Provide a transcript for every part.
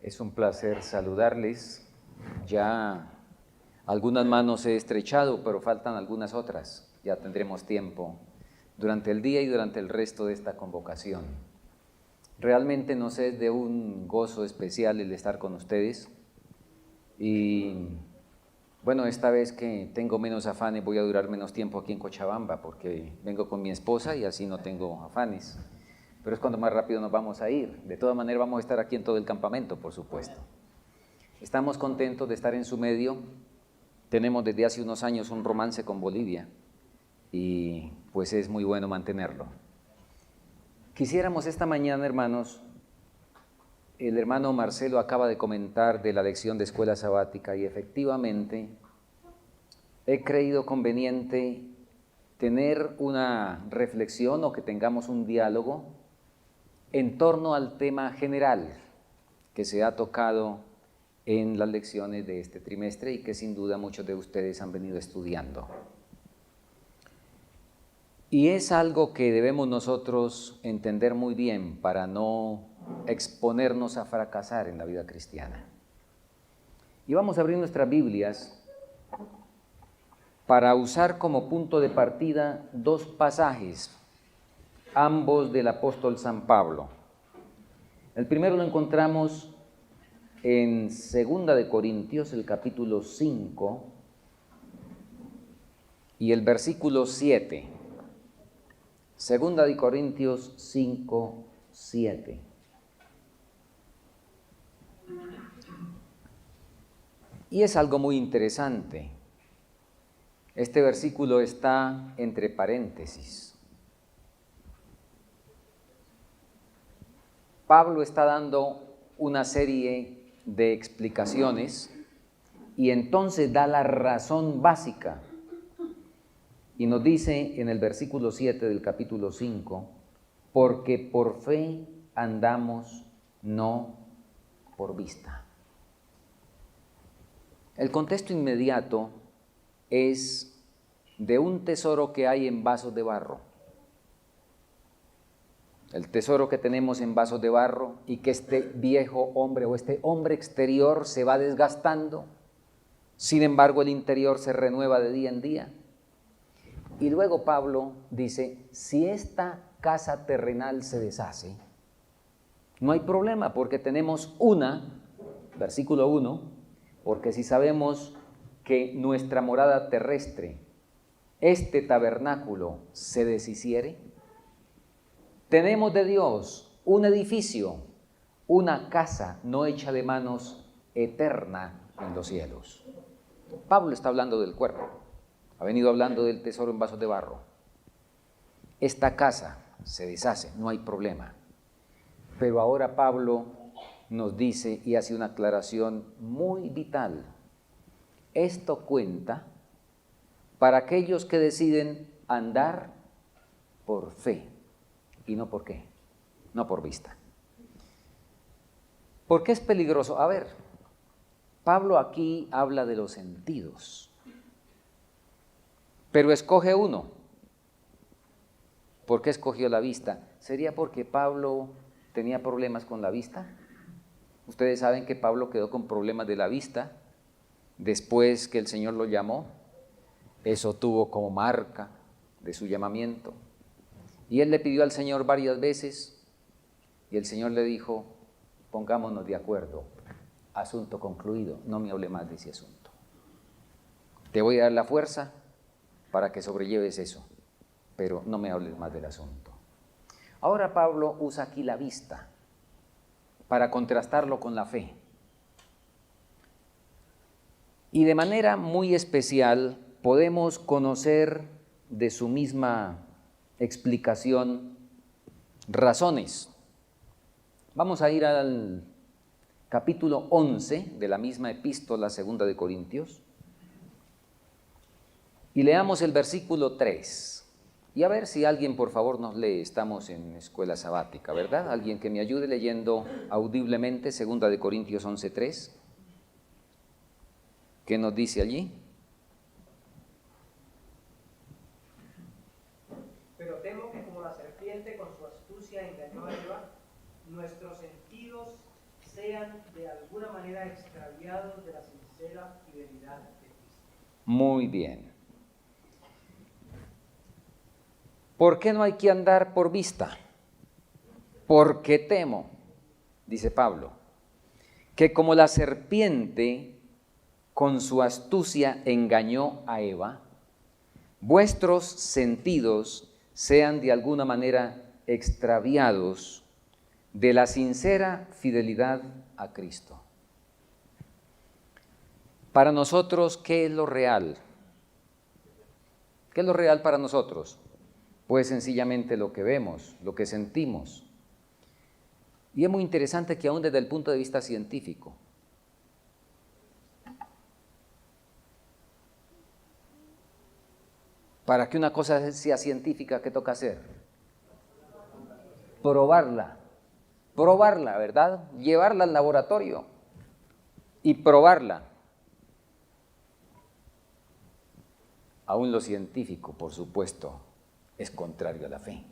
Es un placer saludarles. Ya algunas manos he estrechado, pero faltan algunas otras. Ya tendremos tiempo durante el día y durante el resto de esta convocación. Realmente nos es de un gozo especial el estar con ustedes. Y bueno, esta vez que tengo menos afanes voy a durar menos tiempo aquí en Cochabamba porque vengo con mi esposa y así no tengo afanes. Pero es cuando más rápido nos vamos a ir. De todas maneras vamos a estar aquí en todo el campamento, por supuesto. Estamos contentos de estar en su medio. Tenemos desde hace unos años un romance con Bolivia y pues es muy bueno mantenerlo. Quisiéramos esta mañana, hermanos, el hermano Marcelo acaba de comentar de la lección de escuela sabática y efectivamente he creído conveniente tener una reflexión o que tengamos un diálogo en torno al tema general que se ha tocado en las lecciones de este trimestre y que sin duda muchos de ustedes han venido estudiando. Y es algo que debemos nosotros entender muy bien para no exponernos a fracasar en la vida cristiana. Y vamos a abrir nuestras Biblias para usar como punto de partida dos pasajes, ambos del apóstol San Pablo. El primero lo encontramos en 2 Corintios, el capítulo 5 y el versículo 7. 2 Corintios 5, 7. Y es algo muy interesante. Este versículo está entre paréntesis. Pablo está dando una serie de explicaciones y entonces da la razón básica y nos dice en el versículo 7 del capítulo 5, porque por fe andamos, no por vista. El contexto inmediato es de un tesoro que hay en vasos de barro. El tesoro que tenemos en vasos de barro y que este viejo hombre o este hombre exterior se va desgastando, sin embargo el interior se renueva de día en día. Y luego Pablo dice, si esta casa terrenal se deshace, no hay problema porque tenemos versículo 1, porque si sabemos que nuestra morada terrestre, este tabernáculo se deshiciere, tenemos de Dios un edificio, una casa no hecha de manos, eterna en los cielos. Pablo está hablando del cuerpo, ha venido hablando del tesoro en vasos de barro. Esta casa se deshace, no hay problema. Pero ahora Pablo nos dice y hace una aclaración muy vital. Esto cuenta para aquellos que deciden andar por fe. ¿Y no por qué? No por vista. ¿Por qué es peligroso? A ver, Pablo aquí habla de los sentidos, pero escoge uno. ¿Por qué escogió la vista? ¿Sería porque Pablo tenía problemas con la vista? Ustedes saben que Pablo quedó con problemas de la vista después que el Señor lo llamó. Eso tuvo como marca de su llamamiento. Y él le pidió al Señor varias veces y el Señor le dijo, pongámonos de acuerdo, asunto concluido, no me hable más de ese asunto. Te voy a dar la fuerza para que sobrelleves eso, pero no me hables más del asunto. Ahora Pablo usa aquí la vista para contrastarlo con la fe. Y de manera muy especial podemos conocer de su misma explicación razones. Vamos a ir al capítulo 11 de la misma epístola 2 Corintios y leamos el versículo 3. Y a ver si alguien por favor nos lee, estamos en escuela sabática, ¿verdad? Alguien que me ayude leyendo audiblemente 2 Corintios 11:3. ¿Qué nos dice allí? Pero temo que como la serpiente con su astucia engañó a Eva, nuestros sentidos sean de alguna manera extraviados de la sincera fidelidad de Cristo. Muy bien. ¿Por qué no hay que andar por vista? Porque temo, dice Pablo, que como la serpiente con su astucia engañó a Eva, vuestros sentidos sean de alguna manera extraviados de la sincera fidelidad a Cristo. Para nosotros, ¿qué es lo real? ¿Qué es lo real para nosotros? Pues sencillamente lo que vemos, lo que sentimos. Y es muy interesante que aún desde el punto de vista científico, para que una cosa sea científica, ¿qué toca hacer? Probarla, ¿verdad? Llevarla al laboratorio y probarla. Aún lo científico, por supuesto, es contrario a la fe.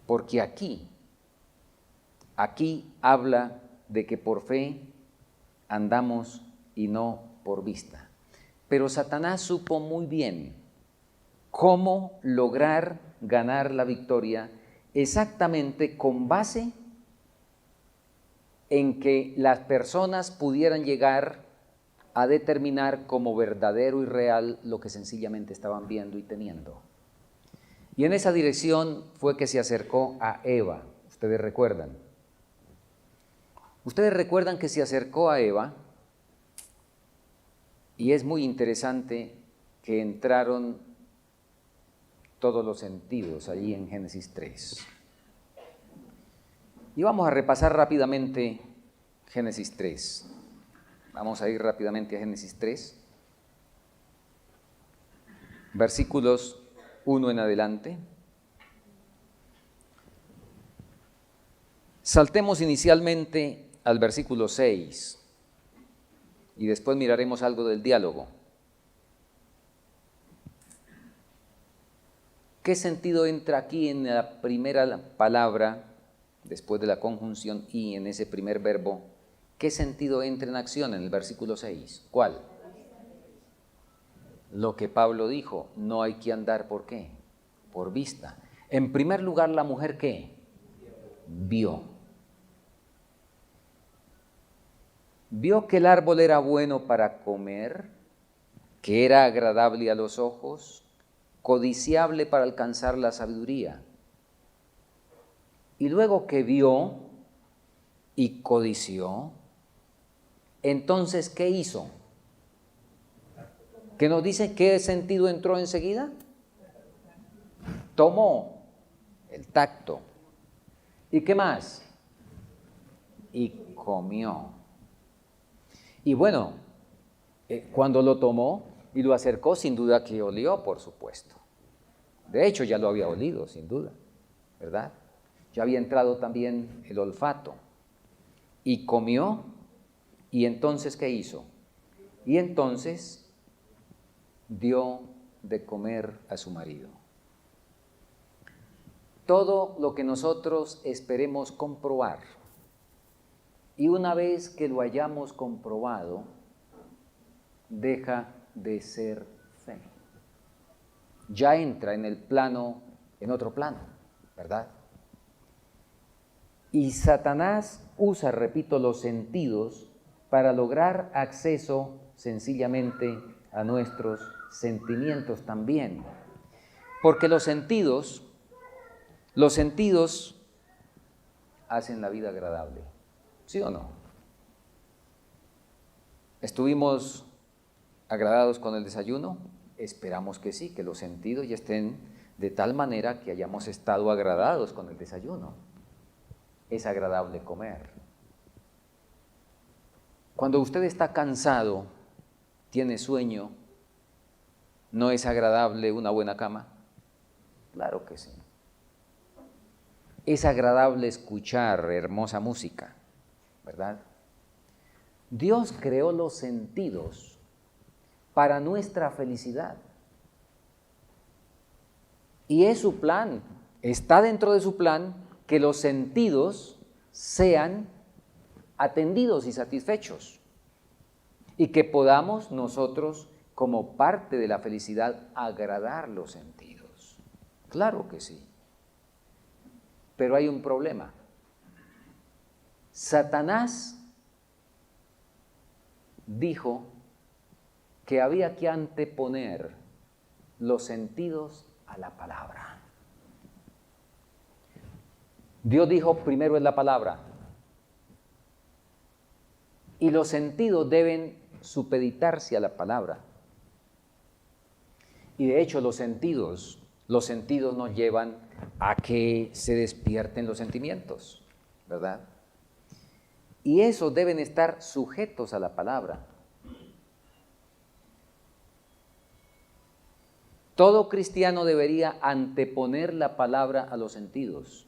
Porque aquí habla de que por fe andamos y no por vista. Pero Satanás supo muy bien cómo lograr ganar la victoria exactamente con base en que las personas pudieran llegar a determinar como verdadero y real lo que sencillamente estaban viendo y teniendo. Y en esa dirección fue que se acercó a Eva. Ustedes recuerdan. Ustedes recuerdan que se acercó a Eva y es muy interesante que entraron todos los sentidos allí en Génesis 3. Y vamos a repasar rápidamente Génesis 3. Vamos a ir rápidamente a Génesis 3, versículos 1 en adelante. Saltemos inicialmente al versículo 6 y después miraremos algo del diálogo. ¿Qué sentido entra aquí en la primera palabra, después de la conjunción y en ese primer verbo? ¿Qué sentido entra en acción en el versículo 6? ¿Cuál? Lo que Pablo dijo, no hay que andar ¿por qué? Por vista. En primer lugar, la mujer ¿qué? Vio. Vio que el árbol era bueno para comer, que era agradable a los ojos, codiciable para alcanzar la sabiduría. Y luego que vio y codició, entonces, ¿qué hizo? ¿Qué nos dice qué sentido entró enseguida? Tomó el tacto. ¿Y qué más? Y comió. Y bueno, cuando lo tomó y lo acercó, sin duda que olió, por supuesto. De hecho, ya lo había olido, sin duda, ¿verdad? Ya había entrado también el olfato. Y comió, y entonces, ¿qué hizo? Y entonces dio de comer a su marido. Todo lo que nosotros esperemos comprobar, y una vez que lo hayamos comprobado, deja de ser fe. Ya entra en el plano, en otro plano, ¿verdad? Y Satanás usa, repito, los sentidos para lograr acceso sencillamente a nuestros sentimientos también. Porque los sentidos hacen la vida agradable. ¿Sí o no? ¿Estuvimos agradados con el desayuno? Esperamos que sí, que los sentidos ya estén de tal manera que hayamos estado agradados con el desayuno. Es agradable comer. Cuando usted está cansado, tiene sueño, ¿no es agradable una buena cama? Claro que sí. Es agradable escuchar hermosa música, ¿verdad? Dios creó los sentidos para nuestra felicidad. Y es su plan, está dentro de su plan que los sentidos sean atendidos y satisfechos. Y que podamos nosotros, como parte de la felicidad, agradar los sentidos. Claro que sí. Pero hay un problema. Satanás dijo que había que anteponer los sentidos a la palabra. Dios dijo, primero es la palabra. Y los sentidos deben supeditarse a la palabra. Y de hecho los sentidos nos llevan a que se despierten los sentimientos, ¿verdad? Y esos deben estar sujetos a la palabra. Todo cristiano debería anteponer la palabra a los sentidos.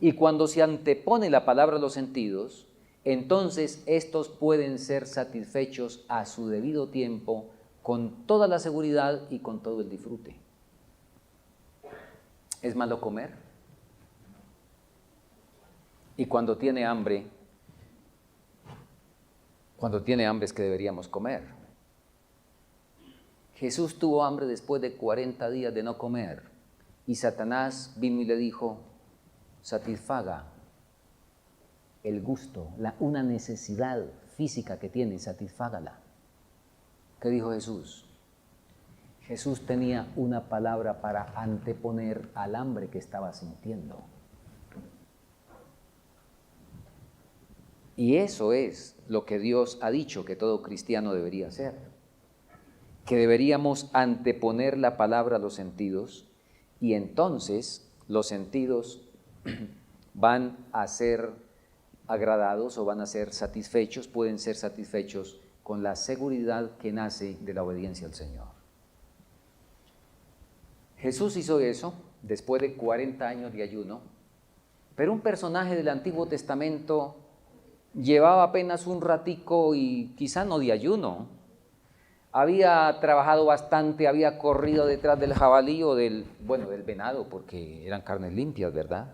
Y cuando se antepone la palabra a los sentidos, entonces estos pueden ser satisfechos a su debido tiempo, con toda la seguridad y con todo el disfrute. ¿Es malo comer? Y cuando tiene hambre es que deberíamos comer. Jesús tuvo hambre después de 40 días de no comer, y Satanás vino y le dijo, satisfaga el gusto, una necesidad física que tiene, satisfágala. ¿Qué dijo Jesús? Jesús tenía una palabra para anteponer al hambre que estaba sintiendo. Y eso es lo que Dios ha dicho que todo cristiano debería hacer. Que deberíamos anteponer la palabra a los sentidos, y entonces los sentidos van a ser agradados o van a ser satisfechos, pueden ser satisfechos con la seguridad que nace de la obediencia al Señor. Jesús hizo eso después de 40 años de ayuno, pero un personaje del Antiguo Testamento llevaba apenas un ratico y quizá no de ayuno. Había trabajado bastante, había corrido detrás del jabalí o del venado, porque eran carnes limpias, ¿verdad?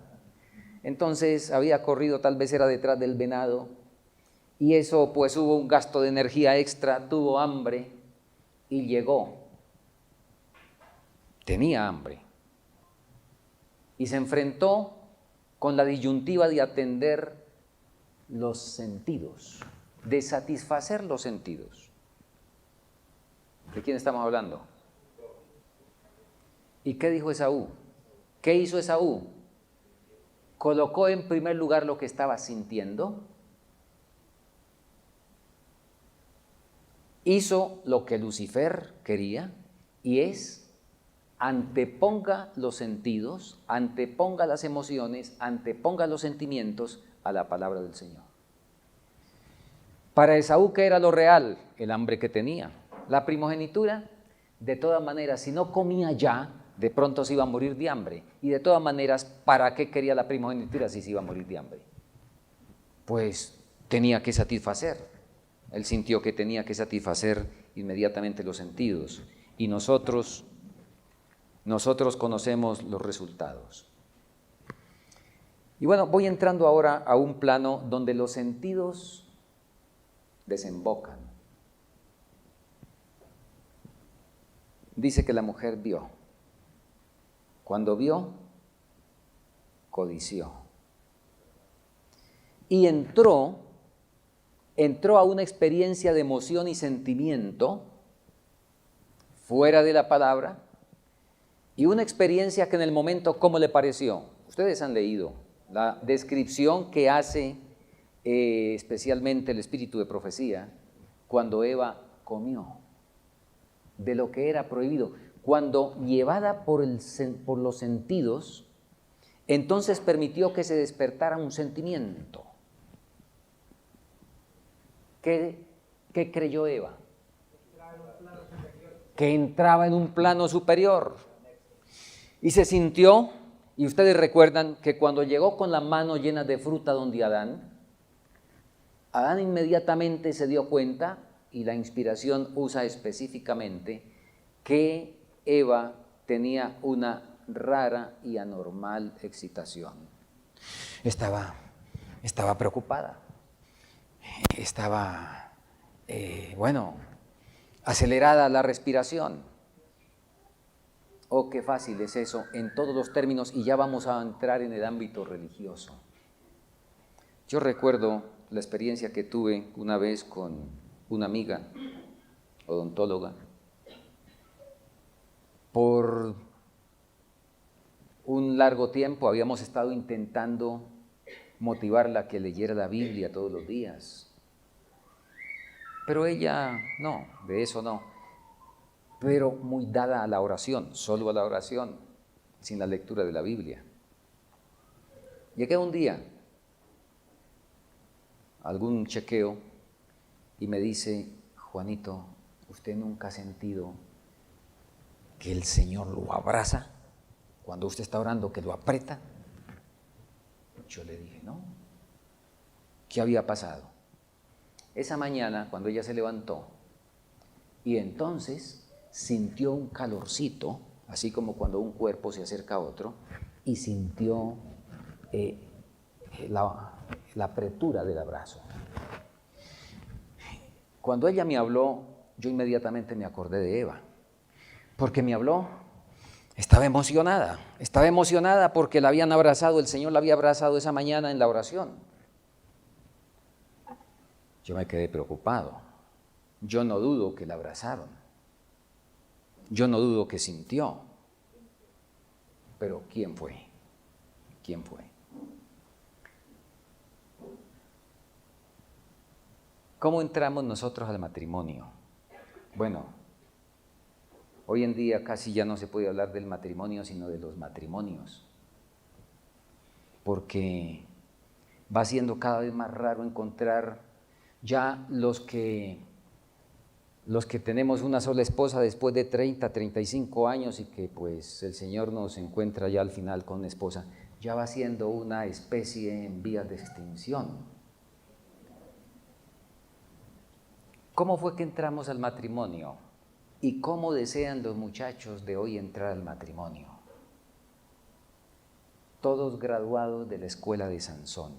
Entonces había corrido, tal vez era detrás del venado, y eso pues hubo un gasto de energía extra, tuvo hambre y llegó. Tenía hambre. Y se enfrentó con la disyuntiva de atender los sentidos, de satisfacer los sentidos. ¿De quién estamos hablando? ¿Y qué dijo Esaú? ¿Qué hizo Esaú? Colocó en primer lugar lo que estaba sintiendo, hizo lo que Lucifer quería, y es anteponga los sentidos, anteponga las emociones, anteponga los sentimientos a la palabra del Señor. Para Esaú, ¿qué era lo real? El hambre que tenía. La primogenitura, de todas maneras, si no comía ya, de pronto se iba a morir de hambre. Y de todas maneras, ¿para qué quería la primogenitura si se iba a morir de hambre? Pues tenía que satisfacer. Él sintió que tenía que satisfacer inmediatamente los sentidos. Y nosotros conocemos los resultados. Y bueno, voy entrando ahora a un plano donde los sentidos desembocan. Dice que la mujer vio. Cuando vio, codició. Y entró a una experiencia de emoción y sentimiento fuera de la palabra, y una experiencia que en el momento, ¿cómo le pareció? Ustedes han leído la descripción que hace especialmente el espíritu de profecía cuando Eva comió de lo que era prohibido. Cuando llevada por los sentidos, entonces permitió que se despertara un sentimiento. ¿Qué creyó Eva? Que entraba en un plano superior. Y se sintió, y ustedes recuerdan que cuando llegó con la mano llena de fruta donde Adán inmediatamente se dio cuenta, y la inspiración usa específicamente, que Eva tenía una rara y anormal excitación. Estaba preocupada. estaba, acelerada la respiración. Oh, qué fácil es eso en todos los términos, y ya vamos a entrar en el ámbito religioso. Yo recuerdo la experiencia que tuve una vez con una amiga odontóloga. Por un largo tiempo habíamos estado intentando motivarla a que leyera la Biblia todos los días. Pero ella, no, de eso no. Pero muy dada a la oración, solo a la oración, sin la lectura de la Biblia. Llegué un día a algún chequeo y me dice: Juanito, ¿usted nunca ha sentido que el Señor lo abraza cuando usted está orando, que lo aprieta? Yo le dije, no. ¿Qué había pasado? Esa mañana, cuando ella se levantó, y entonces sintió un calorcito, así como cuando un cuerpo se acerca a otro, y sintió la apretura del abrazo. Cuando ella me habló, yo inmediatamente me acordé de Eva, porque me habló, estaba emocionada porque la habían abrazado, el Señor la había abrazado esa mañana en la oración. Yo me quedé preocupado. Yo no dudo que la abrazaron. Yo no dudo que sintió. Pero ¿quién fue? ¿Quién fue? ¿Cómo entramos nosotros al matrimonio? Bueno, hoy en día casi ya no se puede hablar del matrimonio, sino de los matrimonios, porque va siendo cada vez más raro encontrar ya los que tenemos una sola esposa después de 30, 35 años y que pues el Señor nos encuentra ya al final con una esposa, ya va siendo una especie en vías de extinción. ¿Cómo fue que entramos al matrimonio? ¿Y cómo desean los muchachos de hoy entrar al matrimonio? Todos graduados de la escuela de Sansón.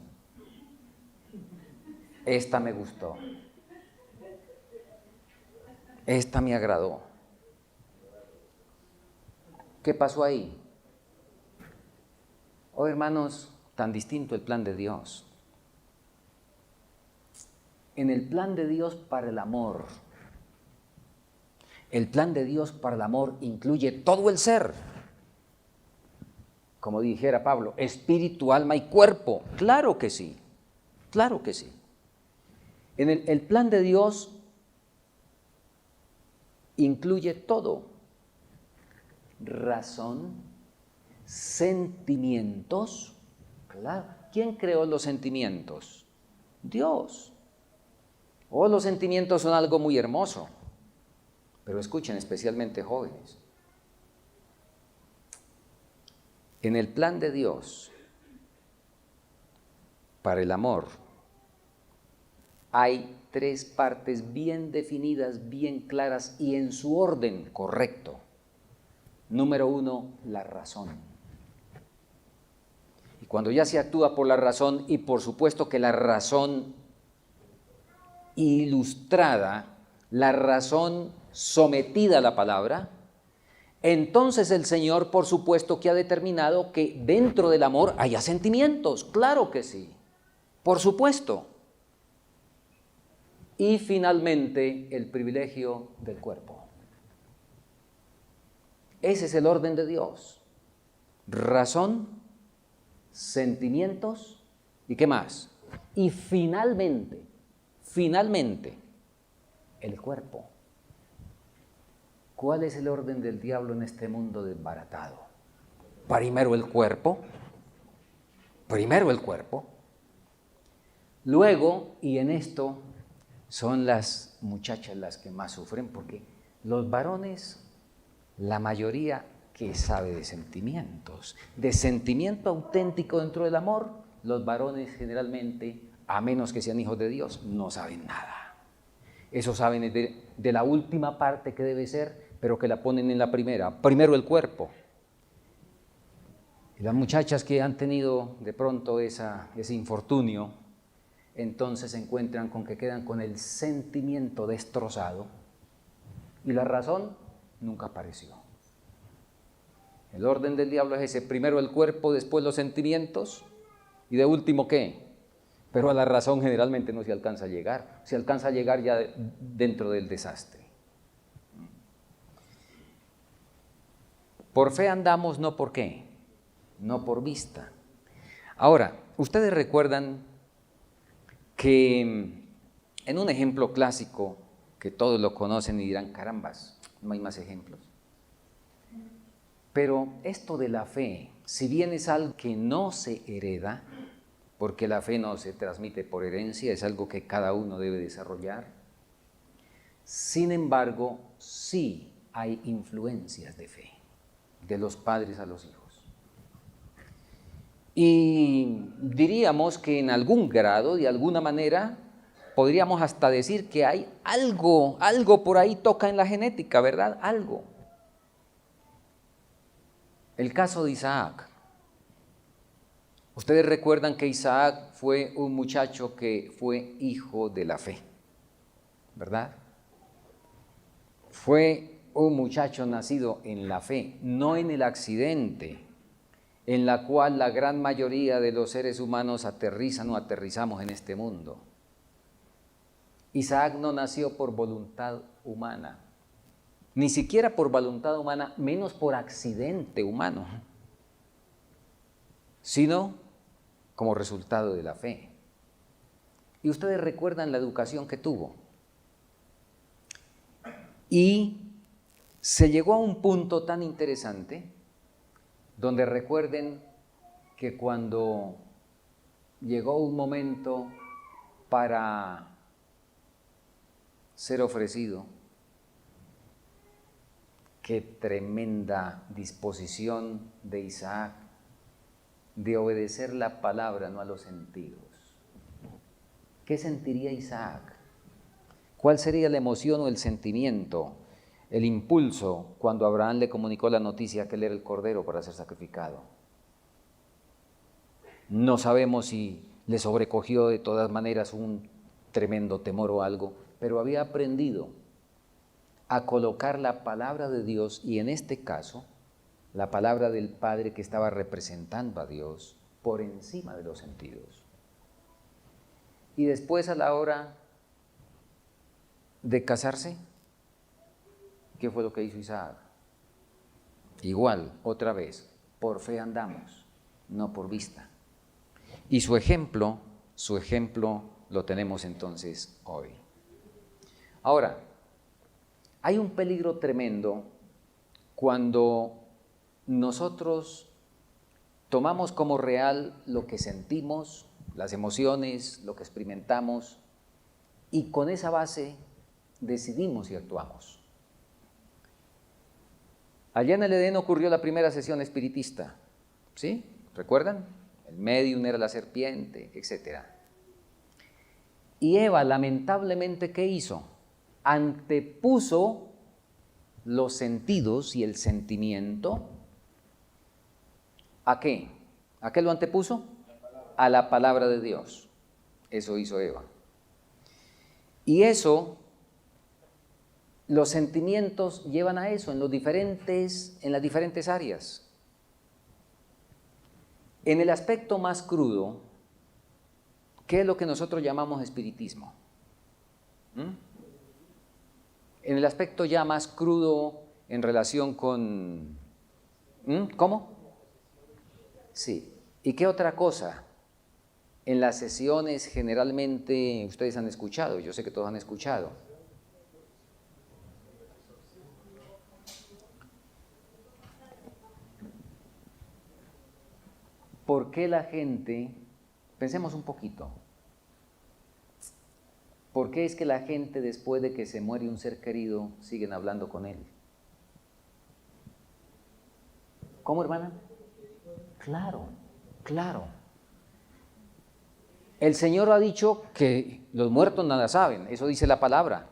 Esta me gustó. Esta me agradó. ¿Qué pasó ahí? Oh, hermanos, tan distinto el plan de Dios. En el plan de Dios para el amor, el plan de Dios para el amor incluye todo el ser. Como dijera Pablo, espíritu, alma y cuerpo. Claro que sí, claro que sí. En el plan de Dios incluye todo: razón, sentimientos. Claro. ¿Quién creó los sentimientos? Dios. Oh, los sentimientos son algo muy hermoso, pero escuchen, especialmente jóvenes. En el plan de Dios para el amor hay 3 partes bien definidas, bien claras y en su orden correcto. Número 1, la razón. Y cuando ya se actúa por la razón, y por supuesto que la razón ilustrada, la razón sometida a la palabra, entonces el Señor, por supuesto, que ha determinado que dentro del amor haya sentimientos. Claro que sí, por supuesto. Y finalmente, el privilegio del cuerpo. Ese es el orden de Dios. Razón, sentimientos, ¿y qué más? Y finalmente, el cuerpo. ¿Cuál es el orden del diablo en este mundo desbaratado? Primero el cuerpo. Luego, y en esto son las muchachas las que más sufren, porque los varones, la mayoría que sabe de sentimientos, de sentimiento auténtico dentro del amor, los varones generalmente, a menos que sean hijos de Dios, no saben nada. Eso saben de la última parte que debe ser, pero que la ponen en la primera. Primero el cuerpo. Y las muchachas que han tenido de pronto ese infortunio, entonces se encuentran con que quedan con el sentimiento destrozado y la razón nunca apareció. El orden del diablo es ese: primero el cuerpo, después los sentimientos y de último ¿qué? Pero a la razón generalmente no se alcanza a llegar, se alcanza a llegar ya dentro del desastre. Por fe andamos, no por qué, no por vista. Ahora, ustedes recuerdan que en un ejemplo clásico que todos lo conocen y dirán, carambas, no hay más ejemplos. Pero esto de la fe, si bien es algo que no se hereda, porque la fe no se transmite por herencia, es algo que cada uno debe desarrollar, sin embargo, sí hay influencias de fe, de los padres a los hijos. Y diríamos que en algún grado, de alguna manera, podríamos hasta decir que hay algo por ahí toca en la genética, ¿verdad? Algo. El caso de Isaac. Ustedes recuerdan que Isaac fue un muchacho que fue hijo de la fe, ¿verdad? Fue un muchacho nacido en la fe, no en el accidente, en la cual la gran mayoría de los seres humanos aterrizan o aterrizamos en este mundo. Isaac no nació por voluntad humana, ni siquiera por voluntad humana, menos por accidente humano, sino como resultado de la fe. Y ustedes recuerdan la educación que tuvo. Y se llegó a un punto tan interesante donde recuerden que cuando llegó un momento para ser ofrecido, qué tremenda disposición de Isaac de obedecer la palabra, no a los sentidos. ¿Qué sentiría Isaac? ¿Cuál sería la emoción o el sentimiento, el impulso cuando Abraham le comunicó la noticia que él era el cordero para ser sacrificado? No sabemos si le sobrecogió de todas maneras un tremendo temor o algo, pero había aprendido a colocar la palabra de Dios y en este caso la palabra del Padre que estaba representando a Dios por encima de los sentidos. Y después a la hora de casarse, ¿qué fue lo que hizo Isaac? Igual, otra vez, por fe andamos, no por vista. Y su ejemplo lo tenemos entonces hoy. Ahora, hay un peligro tremendo cuando nosotros tomamos como real lo que sentimos, las emociones, lo que experimentamos, y con esa base decidimos y actuamos. Allá en el Edén ocurrió la primera sesión espiritista, ¿sí? ¿Recuerdan? El médium era la serpiente, etc. Y Eva, lamentablemente, ¿qué hizo? Antepuso los sentidos y el sentimiento. ¿A qué? ¿A qué lo antepuso? A la palabra de Dios. Eso hizo Eva. Y eso, los sentimientos llevan a eso en las diferentes áreas. En el aspecto más crudo, ¿qué es lo que nosotros llamamos espiritismo? En el aspecto ya más crudo en relación con... ¿Cómo? Sí. ¿Y qué otra cosa? En las sesiones generalmente ustedes han escuchado, yo sé que todos han escuchado. ¿Por qué la gente, pensemos un poquito, por qué es que la gente después de que se muere un ser querido siguen hablando con él? ¿Cómo, hermana? Claro. El Señor ha dicho que los muertos nada saben, eso dice la palabra.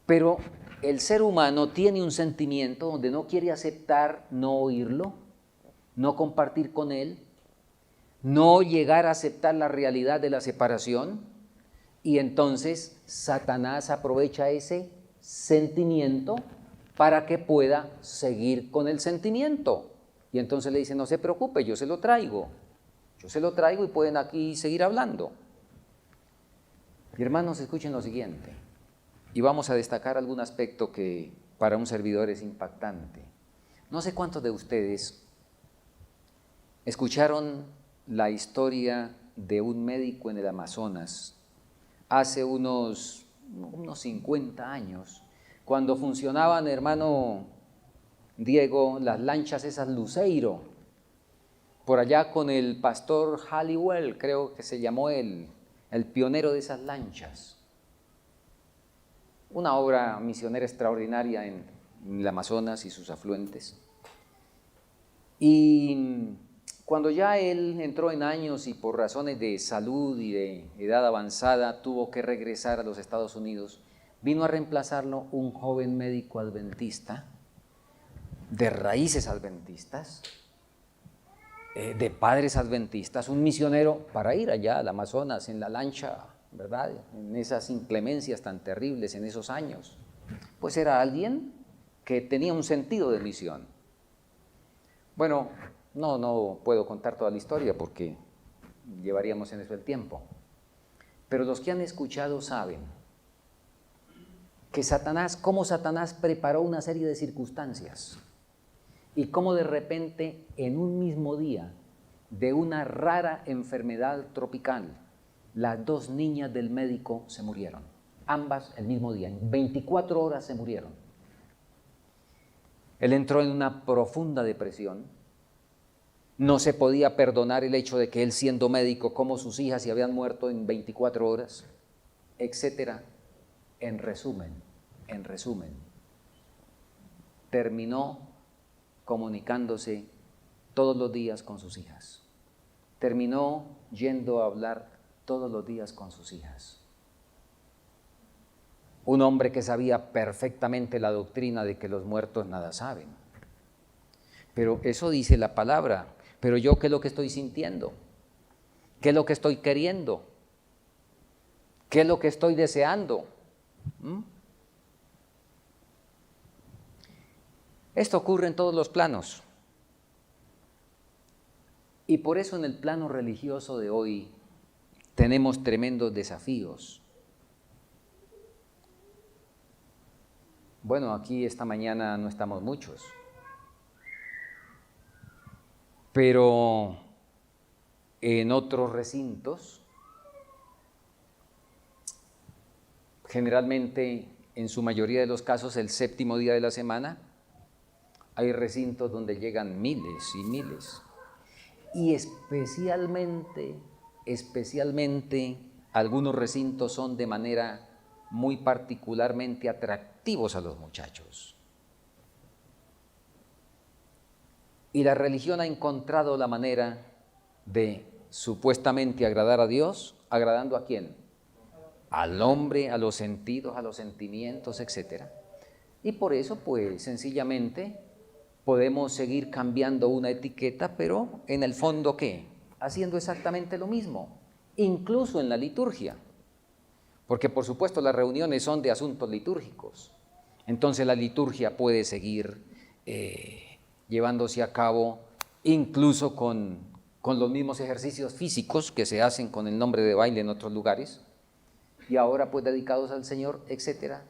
Pero el ser humano tiene un sentimiento donde no quiere aceptar no oírlo, no compartir con él, no llegar a aceptar la realidad de la separación, y entonces Satanás aprovecha ese sentimiento para que pueda seguir con el sentimiento. Y entonces le dice, no se preocupe, yo se lo traigo y pueden aquí seguir hablando. Y hermanos, escuchen lo siguiente, y vamos a destacar algún aspecto que para un servidor es impactante. No sé cuántos de ustedes escucharon la historia de un médico en el Amazonas hace unos 50 años, cuando funcionaban, hermano Diego, las lanchas esas Luceiro, por allá con el pastor Halliwell, creo que se llamó el pionero de esas lanchas. Una obra misionera extraordinaria en el Amazonas y sus afluentes. Y cuando ya él entró en años y por razones de salud y de edad avanzada tuvo que regresar a los Estados Unidos, vino a reemplazarlo un joven médico adventista, de raíces adventistas, de padres adventistas, un misionero para ir allá al Amazonas en la lancha, ¿verdad? En esas inclemencias tan terribles en esos años. Pues era alguien que tenía un sentido de misión. Bueno, no puedo contar toda la historia porque llevaríamos en eso el tiempo. Pero los que han escuchado saben que cómo Satanás preparó una serie de circunstancias y cómo de repente en un mismo día de una rara enfermedad tropical, las dos niñas del médico se murieron, ambas el mismo día, en 24 horas se murieron. Él entró en una profunda depresión, no se podía perdonar el hecho de que él siendo médico, como sus hijas se habían muerto en 24 horas, etcétera. En resumen, terminó comunicándose todos los días con sus hijas. Terminó yendo a hablar todos los días con sus hijas. Un hombre que sabía perfectamente la doctrina de que los muertos nada saben. Pero eso dice la palabra. Pero yo, ¿qué es lo que estoy sintiendo? ¿Qué es lo que estoy queriendo? ¿Qué es lo que estoy deseando? Esto ocurre en todos los planos. Y por eso en el plano religioso de hoy tenemos tremendos desafíos. Bueno, aquí esta mañana no estamos muchos, pero en otros recintos, generalmente en su mayoría de los casos el séptimo día de la semana, hay recintos donde llegan miles y miles. Y especialmente algunos recintos son de manera muy particularmente atractivos a los muchachos. Y la religión ha encontrado la manera de supuestamente agradar a Dios, ¿agradando a quién? Al hombre, a los sentidos, a los sentimientos, etc. Y por eso, pues, sencillamente podemos seguir cambiando una etiqueta, pero en el fondo, ¿qué? Haciendo exactamente lo mismo, incluso en la liturgia. Porque, por supuesto, las reuniones son de asuntos litúrgicos. Entonces, la liturgia puede seguir llevándose a cabo incluso con los mismos ejercicios físicos que se hacen con el nombre de baile en otros lugares, y ahora, pues, dedicados al Señor, etcétera.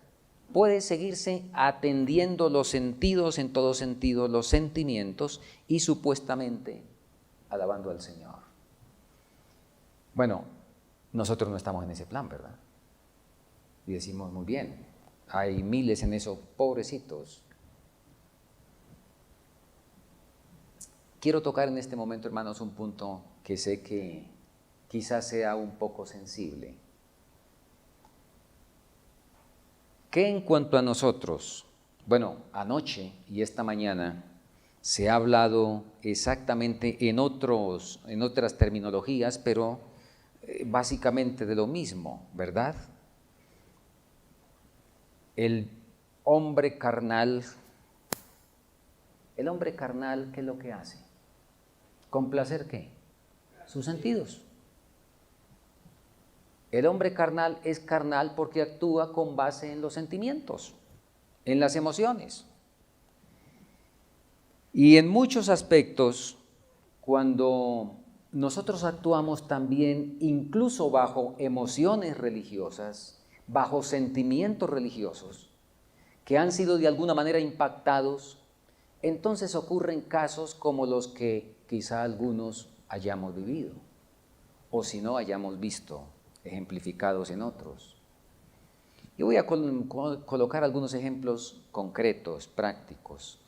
Puede seguirse atendiendo los sentidos en todo sentido, los sentimientos, y supuestamente alabando al Señor. Bueno, nosotros no estamos en ese plan, ¿verdad? Y decimos, muy bien, hay miles en eso, pobrecitos. Quiero tocar en este momento, hermanos, un punto que sé que quizás sea un poco sensible. ¿Qué en cuanto a nosotros? Bueno, anoche y esta mañana se ha hablado exactamente en otras terminologías, pero básicamente de lo mismo, ¿verdad? El hombre carnal, ¿qué es lo que hace? ¿Complacer qué? sus sentidos. El hombre carnal es carnal porque actúa con base en los sentimientos, en las emociones. Y en muchos aspectos, cuando nosotros actuamos también incluso bajo emociones religiosas, bajo sentimientos religiosos, que han sido de alguna manera impactados, entonces ocurren casos como los que quizá algunos hayamos vivido, o si no hayamos visto ejemplificados en otros. Yo voy a colocar algunos ejemplos concretos, prácticos.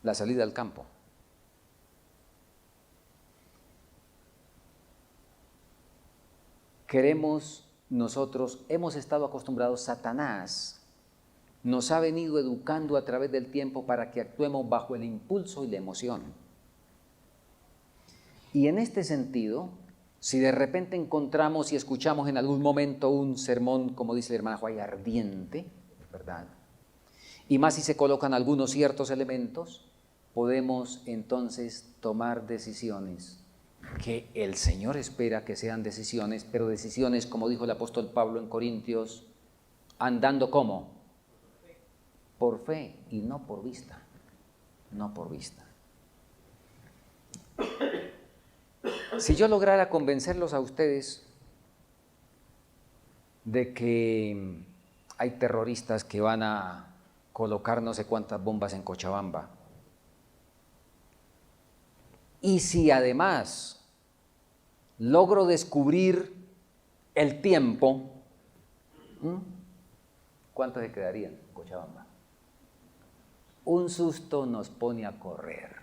La salida al campo. Nosotros hemos estado acostumbrados, Satanás nos ha venido educando a través del tiempo para que actuemos bajo el impulso y la emoción. Y en este sentido, si de repente encontramos y escuchamos en algún momento un sermón, como dice la hermana Juárez, ardiente, ¿verdad? Y más si se colocan algunos ciertos elementos, podemos entonces tomar decisiones que el Señor espera que sean decisiones, pero decisiones, como dijo el apóstol Pablo en Corintios, andando ¿cómo? Por fe y no por vista, no por vista. Si yo lograra convencerlos a ustedes de que hay terroristas que van a colocar no sé cuántas bombas en Cochabamba, y si además logro descubrir el tiempo, ¿cuántos se quedarían en Cochabamba? Un susto nos pone a correr.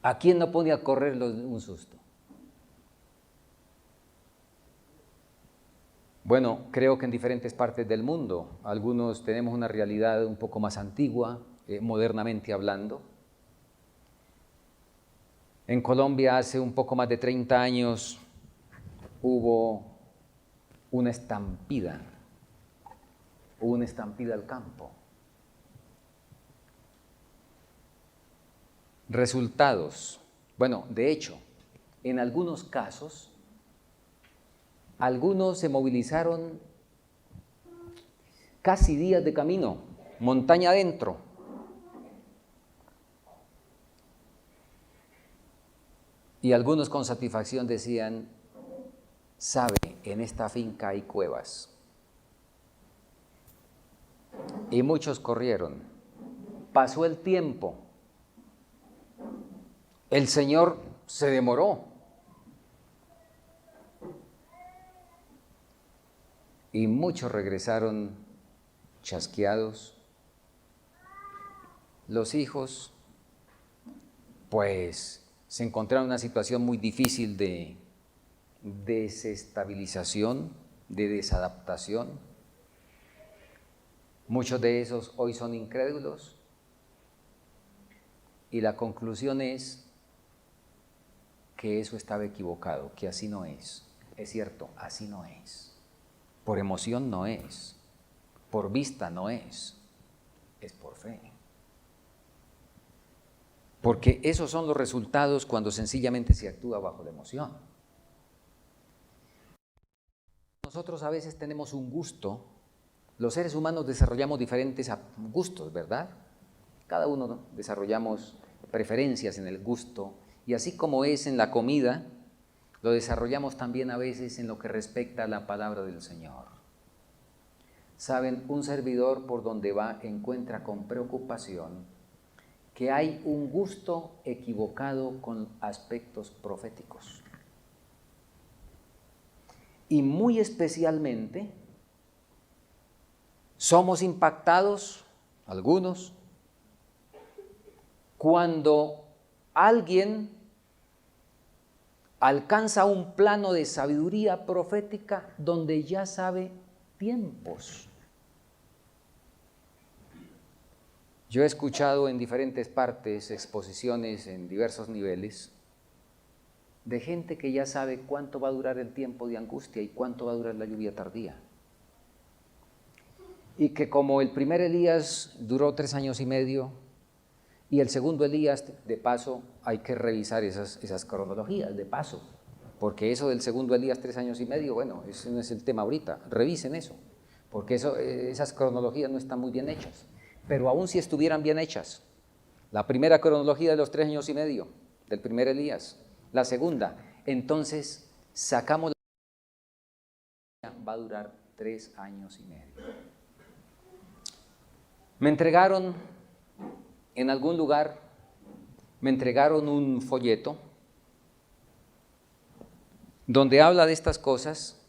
¿A quién no pone a correr un susto? Bueno, creo que en diferentes partes del mundo, algunos tenemos una realidad un poco más antigua, modernamente hablando. En Colombia hace un poco más de 30 años hubo una estampida al campo. Resultados. Bueno, de hecho, en algunos casos, algunos se movilizaron casi días de camino, montaña adentro. Y algunos con satisfacción decían, sabe, en esta finca hay cuevas. Y muchos corrieron. Pasó el tiempo. El Señor se demoró. Y muchos regresaron chasqueados. Los hijos, pues, se encontraron en una situación muy difícil de desestabilización, de desadaptación. Muchos de esos hoy son incrédulos. Y la conclusión es que eso estaba equivocado, que así no es. Es cierto, así no es. Por emoción no es, por vista no es por fe. Porque esos son los resultados cuando sencillamente se actúa bajo la emoción. Nosotros a veces tenemos un gusto, los seres humanos desarrollamos diferentes gustos, ¿verdad? Cada uno desarrollamos preferencias en el gusto, y así como es en la comida, lo desarrollamos también a veces en lo que respecta a la palabra del Señor. Saben, un servidor por donde va encuentra con preocupación que hay un gusto equivocado con aspectos proféticos. Y muy especialmente somos impactados, algunos, cuando alguien alcanza un plano de sabiduría profética donde ya sabe tiempos. Yo he escuchado en diferentes partes, exposiciones en diversos niveles, de gente que ya sabe cuánto va a durar el tiempo de angustia y cuánto va a durar la lluvia tardía. Y que como el primer Elías duró 3 años y medio, Y el segundo Elías, de paso, hay que revisar esas cronologías, de paso, porque eso del segundo Elías, 3 años y medio, bueno, ese no es el tema ahorita, revisen eso, porque esas cronologías no están muy bien hechas, pero aún si estuvieran bien hechas, la primera cronología de los 3 años y medio, del primer Elías, la segunda, entonces sacamos va a durar 3 años y medio. Me entregaron en algún lugar, me entregaron un folleto donde habla de estas cosas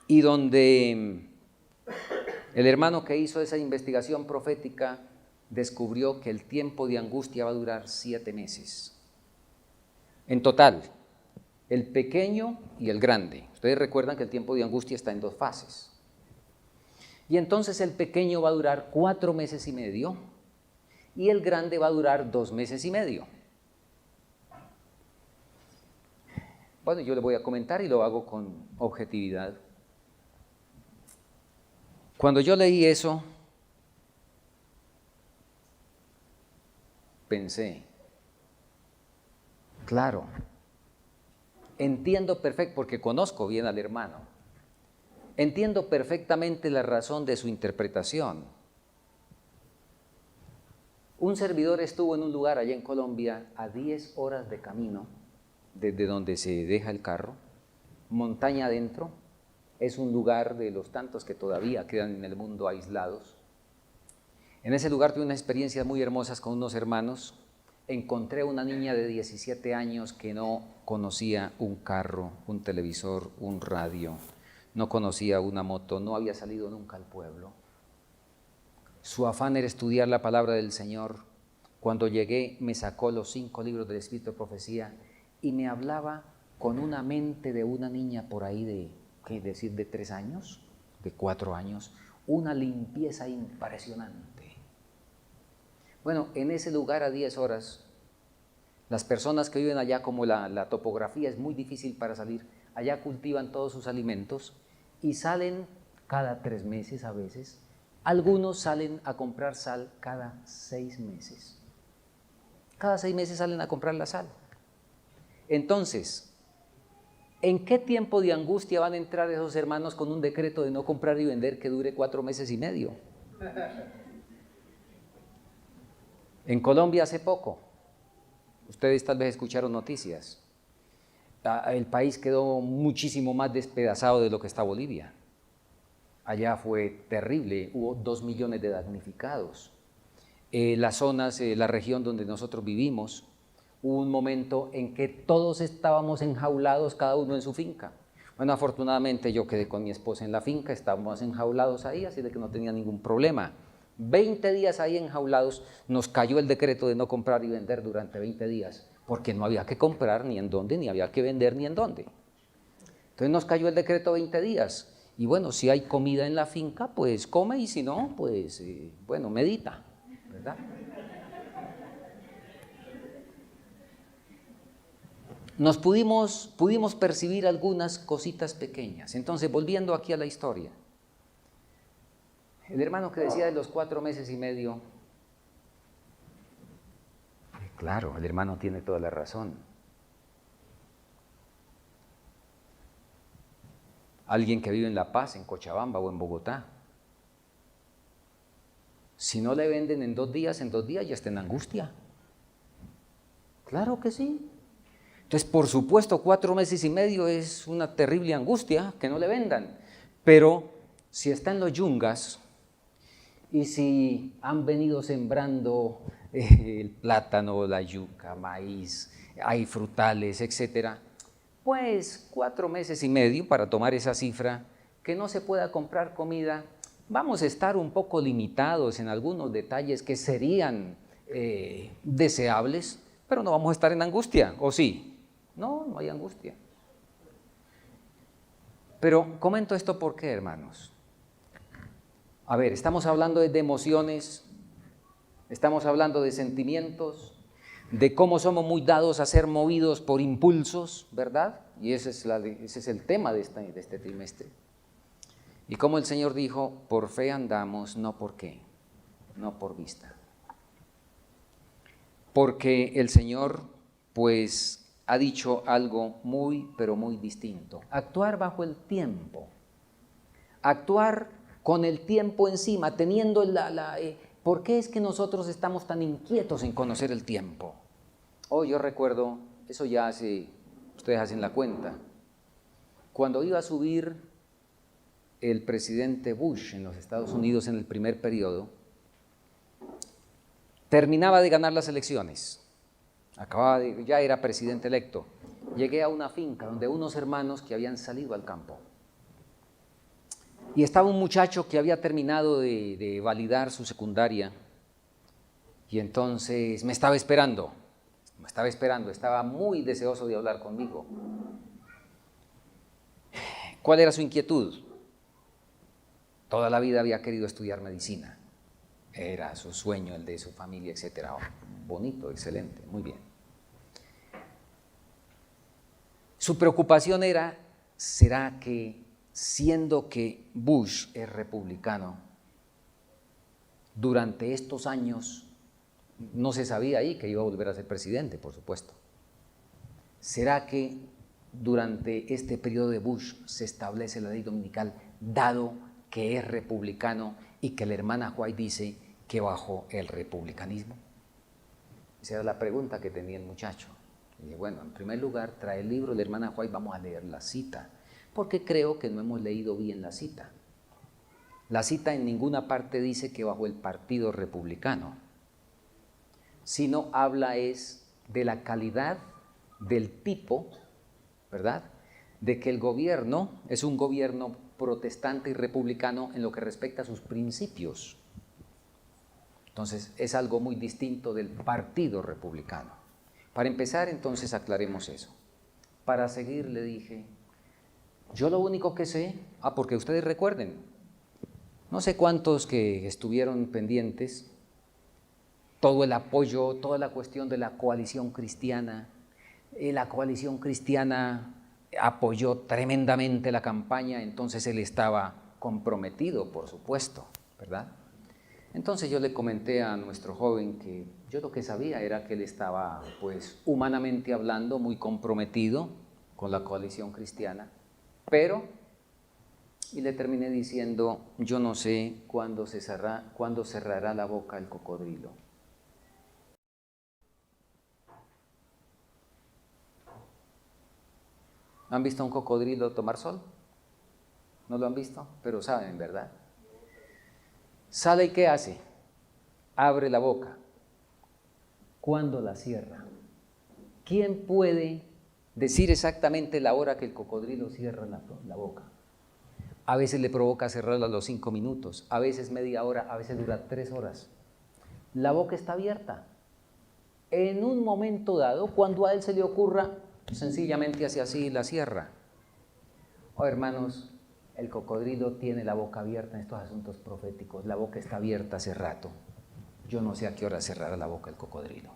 y donde el hermano que hizo esa investigación profética descubrió que el tiempo de angustia va a durar 7 meses. En total, el pequeño y el grande. Ustedes recuerdan que el tiempo de angustia está en 2 fases. Y entonces el pequeño va a durar 4 meses y medio y el grande va a durar 2 meses y medio. Bueno, yo le voy a comentar y lo hago con objetividad. Cuando yo leí eso, pensé, claro, entiendo perfecto, porque conozco bien al hermano, entiendo perfectamente la razón de su interpretación. Un servidor estuvo en un lugar allá en Colombia a 10 horas de camino desde donde se deja el carro, montaña adentro, es un lugar de los tantos que todavía quedan en el mundo aislados. En ese lugar tuve unas experiencias muy hermosas con unos hermanos. Encontré una niña de 17 años que no conocía un carro, un televisor, un radio, no conocía una moto, no había salido nunca al pueblo. Su afán era estudiar la palabra del Señor. Cuando llegué me sacó los 5 libros del Espíritu de Profecía y me hablaba con una mente de una niña por ahí de, ¿qué decir?, de 3 años, de 4 años, una limpieza impresionante. Bueno, en ese lugar a 10 horas, las personas que viven allá, como la topografía es muy difícil para salir, allá cultivan todos sus alimentos y salen cada 3 meses a veces. Algunos salen a comprar sal cada 6 meses. Cada 6 meses salen a comprar la sal. Entonces, ¿en qué tiempo de angustia van a entrar esos hermanos con un decreto de no comprar y vender que dure 4 meses y medio? En Colombia hace poco, ustedes tal vez escucharon noticias, el país quedó muchísimo más despedazado de lo que está Bolivia. Allá fue terrible, hubo 2 millones de damnificados. Las zonas, la región donde nosotros vivimos, hubo un momento en que todos estábamos enjaulados, cada uno en su finca. Bueno, afortunadamente yo quedé con mi esposa en la finca, estábamos enjaulados ahí, así de que no tenía ningún problema. 20 días ahí enjaulados, nos cayó el decreto de no comprar y vender durante 20 días, porque no había que comprar ni en dónde, ni había que vender ni en dónde. Entonces nos cayó el decreto 20 días, y bueno, si hay comida en la finca, pues come, y si no, pues, bueno, medita, ¿verdad? Nos pudimos percibir algunas cositas pequeñas. Entonces, volviendo aquí a la historia, el hermano que decía de los 4 meses y medio, claro, el hermano tiene toda la razón. Alguien que vive en La Paz, en Cochabamba o en Bogotá, si no le venden en 2 días ya está en angustia. Claro que sí. Entonces, por supuesto, 4 meses y medio es una terrible angustia que no le vendan, pero si está en los yungas y si han venido sembrando el plátano, la yuca, maíz, hay frutales, etcétera, pues 4 meses y medio para tomar esa cifra, que no se pueda comprar comida, vamos a estar un poco limitados en algunos detalles que serían deseables, pero no vamos a estar en angustia, ¿o sí? No, no hay angustia. Pero comento esto ¿por qué, hermanos? A ver, estamos hablando de emociones, estamos hablando de sentimientos, de cómo somos muy dados a ser movidos por impulsos, ¿verdad? Y ese es el tema de este trimestre. Y como el Señor dijo, por fe andamos, no por qué, no por vista. porque el Señor pues ha dicho algo muy, pero muy distinto. Actuar bajo el tiempo, actuar con el tiempo encima, teniendo ¿por qué es que nosotros estamos tan inquietos en conocer el tiempo? Oh, yo recuerdo, eso ya hace, ustedes hacen la cuenta, cuando iba a subir el presidente Bush en los Estados Unidos en el primer periodo, terminaba de ganar las elecciones, ya era presidente electo. Llegué a una finca donde unos hermanos que habían salido al campo y estaba un muchacho que había terminado de validar su secundaria y entonces me estaba esperando, estaba muy deseoso de hablar conmigo. ¿Cuál era su inquietud? Toda la vida había querido estudiar medicina. Era su sueño, el de su familia, etcétera. Oh, bonito, excelente, muy bien. Su preocupación era, ¿será que, siendo que Bush es republicano, durante estos años, no se sabía ahí que iba a volver a ser presidente, por supuesto, ¿será que durante este periodo de Bush se establece la ley dominical, dado que es republicano y que la hermana White dice que bajo el republicanismo? Esa era la pregunta que tenía el muchacho. Y dije, bueno, en primer lugar, trae el libro de la hermana White, vamos a leer la cita, porque creo que no hemos leído bien la cita. La cita en ninguna parte dice que bajo el partido republicano, sino habla es de la calidad del tipo, ¿verdad?, de que el gobierno es un gobierno protestante y republicano en lo que respecta a sus principios. Entonces, es algo muy distinto del partido republicano. Para empezar, entonces, aclaremos eso. Para seguir, le dije, yo lo único que sé, porque ustedes recuerden, no sé cuántos que estuvieron pendientes, todo el apoyo, toda la cuestión de la coalición cristiana, la coalición cristiana apoyó tremendamente la campaña, entonces él estaba comprometido, por supuesto, ¿verdad? Entonces yo le comenté a nuestro joven que yo lo que sabía era que él estaba, pues, humanamente hablando, muy comprometido con la coalición cristiana, pero, y le terminé diciendo, yo no sé cuándo cerrará la boca el cocodrilo. ¿Han visto a un cocodrilo tomar sol? ¿No lo han visto? Pero saben, ¿verdad? Sale y ¿qué hace? Abre la boca. ¿Cuándo la cierra? ¿Quién puede decir exactamente la hora que el cocodrilo cierra la boca? A veces le provoca cerrarla a los 5 minutos, a veces media hora, a veces dura 3 horas. La boca está abierta. En un momento dado, cuando a él se le ocurra, sencillamente hace así y la cierra. Oh, hermanos, el cocodrilo tiene la boca abierta en estos asuntos proféticos. La boca está abierta hace rato. Yo no sé a qué hora cerrará la boca el cocodrilo.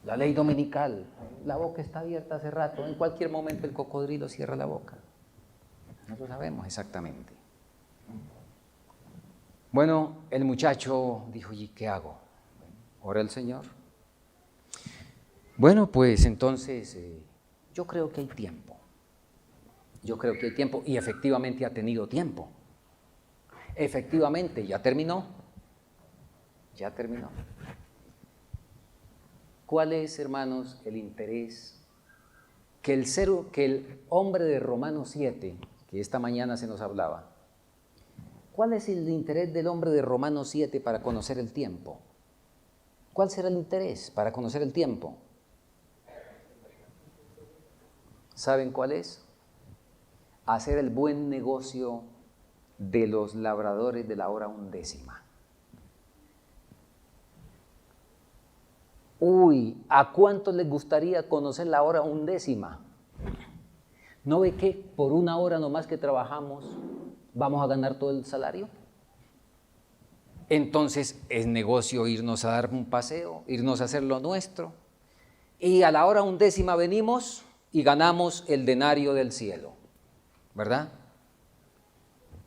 La ley dominical, la boca está abierta hace rato. En cualquier momento el cocodrilo cierra la boca. No lo sabemos exactamente. Bueno, el muchacho dijo, ¿y qué hago? Ora el Señor. Bueno, pues entonces yo creo que hay tiempo. Yo creo que hay tiempo y efectivamente ha tenido tiempo. Efectivamente, ya terminó. Ya terminó. ¿Cuál es, hermanos, el interés que el hombre de Romanos 7, que esta mañana se nos hablaba, cuál es el interés del hombre de Romanos 7 para conocer el tiempo? ¿Cuál será el interés para conocer el tiempo? ¿Saben cuál es? Hacer el buen negocio de los labradores de la hora undécima. Uy, ¿a cuántos les gustaría conocer la hora undécima? ¿No ve que por una hora nomás que trabajamos vamos a ganar todo el salario? Entonces es negocio irnos a dar un paseo, irnos a hacer lo nuestro. Y a la hora undécima venimos y ganamos el denario del cielo, ¿verdad?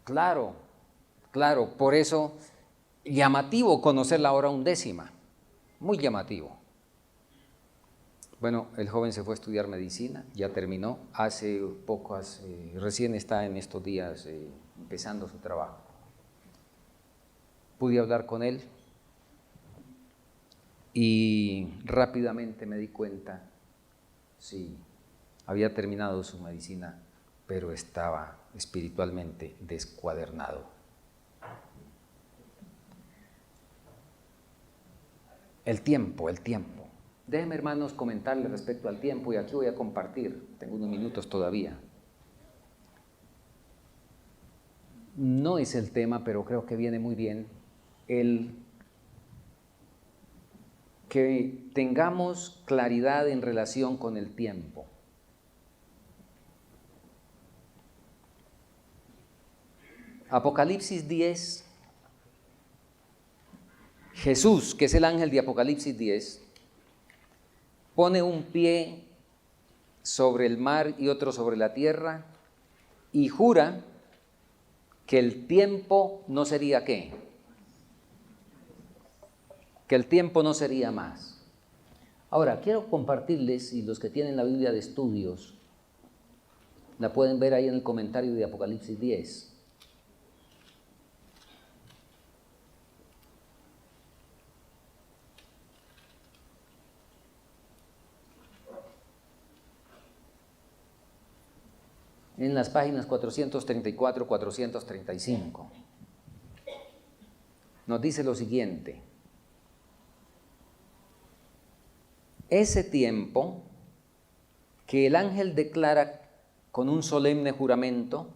Claro, por eso llamativo conocer la hora undécima. muy llamativo. Bueno, el joven se fue a estudiar medicina, ya terminó, recién está en estos días empezando su trabajo. Pude hablar con él y rápidamente me di cuenta, sí, había terminado su medicina, pero estaba espiritualmente descuadernado. El tiempo. Déjenme, hermanos, comentarles respecto al tiempo, y aquí voy a compartir, tengo unos minutos todavía. No es el tema, pero creo que viene muy bien el que tengamos claridad en relación con el tiempo. Apocalipsis 10, Jesús, que es el ángel de Apocalipsis 10, pone un pie sobre el mar y otro sobre la tierra y jura que el tiempo no sería ¿qué? Que el tiempo no sería más. Ahora, quiero compartirles, y los que tienen la Biblia de estudios, la pueden ver ahí en el comentario de Apocalipsis 10. En las páginas 434, 435. Nos dice lo siguiente: ese tiempo que el ángel declara con un solemne juramento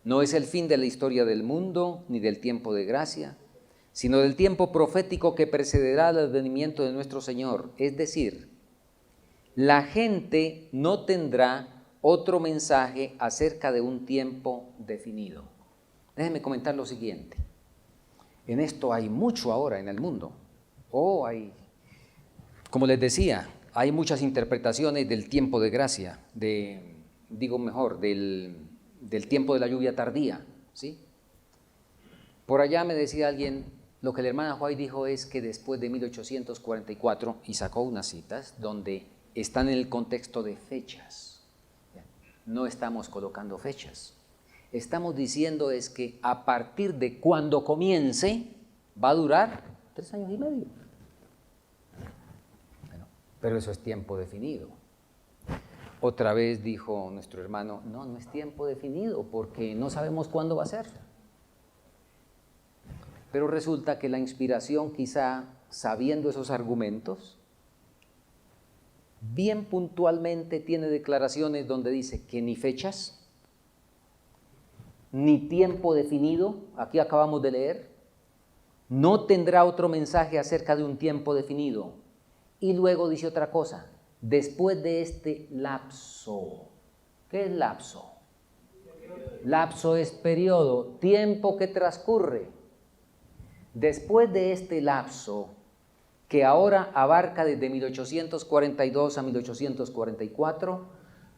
no es el fin de la historia del mundo ni del tiempo de gracia, sino del tiempo profético que precederá al advenimiento de nuestro Señor. Es decir, la gente no tendrá otro mensaje acerca de un tiempo definido. Déjenme comentar lo siguiente. En esto hay mucho ahora en el mundo. Como les decía, hay muchas interpretaciones del tiempo de gracia, del tiempo de la lluvia tardía, ¿sí? Por allá me decía alguien, lo que la hermana White dijo es que después de 1844, y sacó unas citas donde están en el contexto de fechas. No estamos colocando fechas. Estamos diciendo es que a partir de cuando comience, va a durar 3 años y medio. Bueno, pero eso es tiempo definido. Otra vez dijo nuestro hermano, no es tiempo definido porque no sabemos cuándo va a ser. Pero resulta que la inspiración, quizá sabiendo esos argumentos, bien puntualmente tiene declaraciones donde dice que ni fechas, ni tiempo definido, aquí acabamos de leer, no tendrá otro mensaje acerca de un tiempo definido. Y luego dice otra cosa, después de este lapso. ¿Qué es lapso? Lapso es periodo, tiempo que transcurre. Después de este lapso, que ahora abarca desde 1842 a 1844,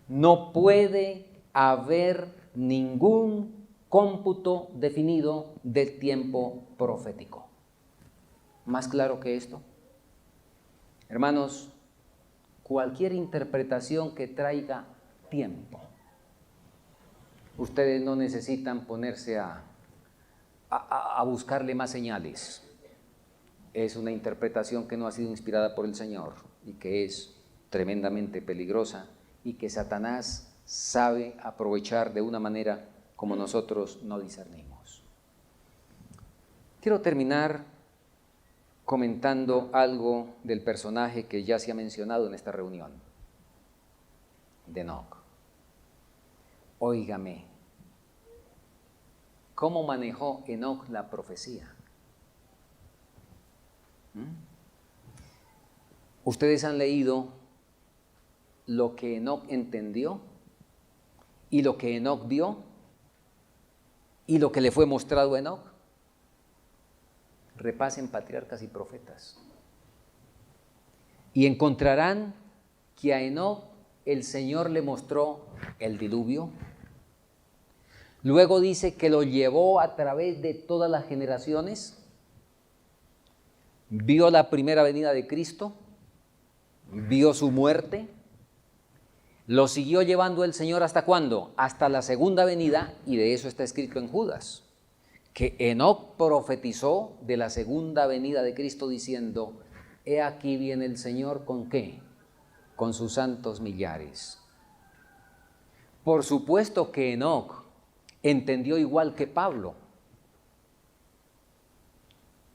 no puede haber ningún cómputo definido del tiempo profético. ¿Más claro que esto? Hermanos, cualquier interpretación que traiga tiempo, ustedes no necesitan ponerse a buscarle más señales. Es una interpretación que no ha sido inspirada por el Señor y que es tremendamente peligrosa y que Satanás sabe aprovechar de una manera como nosotros no discernimos. Quiero terminar comentando algo del personaje que ya se ha mencionado en esta reunión, de Enoc. Óigame, ¿cómo manejó Enoc la profecía? Ustedes han leído lo que Enoc entendió y lo que Enoc vio y lo que le fue mostrado a Enoc. Repasen Patriarcas y Profetas y encontrarán que a Enoc el Señor le mostró el diluvio. Luego dice que lo llevó a través de todas las generaciones. vio la primera venida de Cristo, vio su muerte, lo siguió llevando el Señor ¿hasta cuándo? Hasta la segunda venida, y de eso está escrito en Judas, que Enoc profetizó de la segunda venida de Cristo diciendo, he aquí viene el Señor ¿con qué? Con sus santos millares. Por supuesto que Enoc entendió igual que Pablo.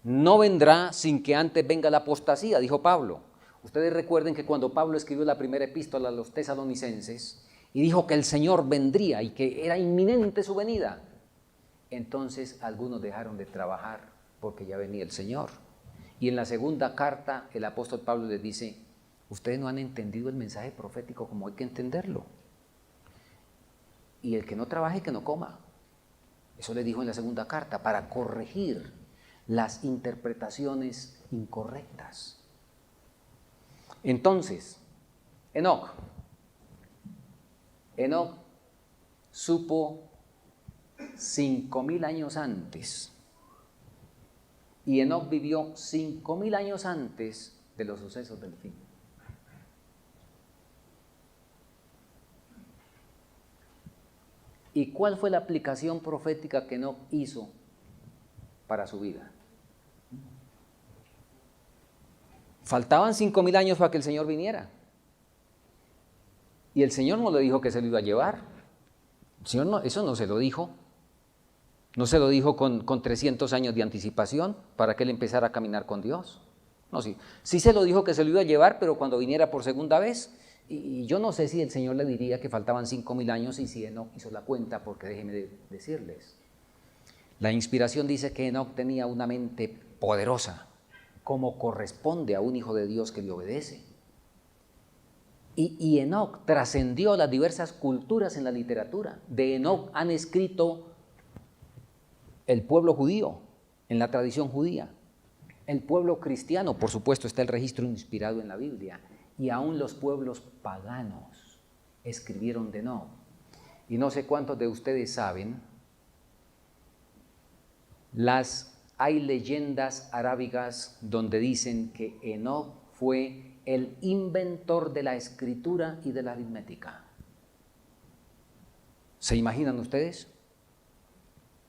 No vendrá sin que antes venga la apostasía, dijo Pablo. Ustedes recuerden que cuando Pablo escribió la primera epístola a los tesalonicenses y dijo que el Señor vendría y que era inminente su venida, entonces algunos dejaron de trabajar porque ya venía el Señor. Y en la segunda carta el apóstol Pablo les dice, ustedes no han entendido el mensaje profético como hay que entenderlo. Y el que no trabaje, que no coma. Eso le dijo en la segunda carta, para corregir las interpretaciones incorrectas. Entonces, Enoc supo 5,000 años antes, y Enoc vivió 5,000 años antes de los sucesos del fin. ¿Y cuál fue la aplicación profética que Enoc hizo para su vida? Faltaban 5,000 años para que el Señor viniera. Y el Señor no le dijo que se lo iba a llevar. El Señor no, eso no se lo dijo. No se lo dijo con 300 años de anticipación para que él empezara a caminar con Dios. No, sí se lo dijo que se lo iba a llevar, pero cuando viniera por segunda vez. Y yo no sé si el Señor le diría que faltaban 5,000 años y si Enoc hizo la cuenta, porque déjenme decirles. La inspiración dice que Enoc tenía una mente poderosa, como corresponde a un hijo de Dios que le obedece. Y Enoc trascendió las diversas culturas en la literatura. De Enoc han escrito el pueblo judío, en la tradición judía. El pueblo cristiano, por supuesto, está el registro inspirado en la Biblia. Y aún los pueblos paganos escribieron de Enoc. Y no sé cuántos de ustedes saben, hay leyendas arábigas donde dicen que Enoc fue el inventor de la escritura y de la aritmética. ¿Se imaginan ustedes?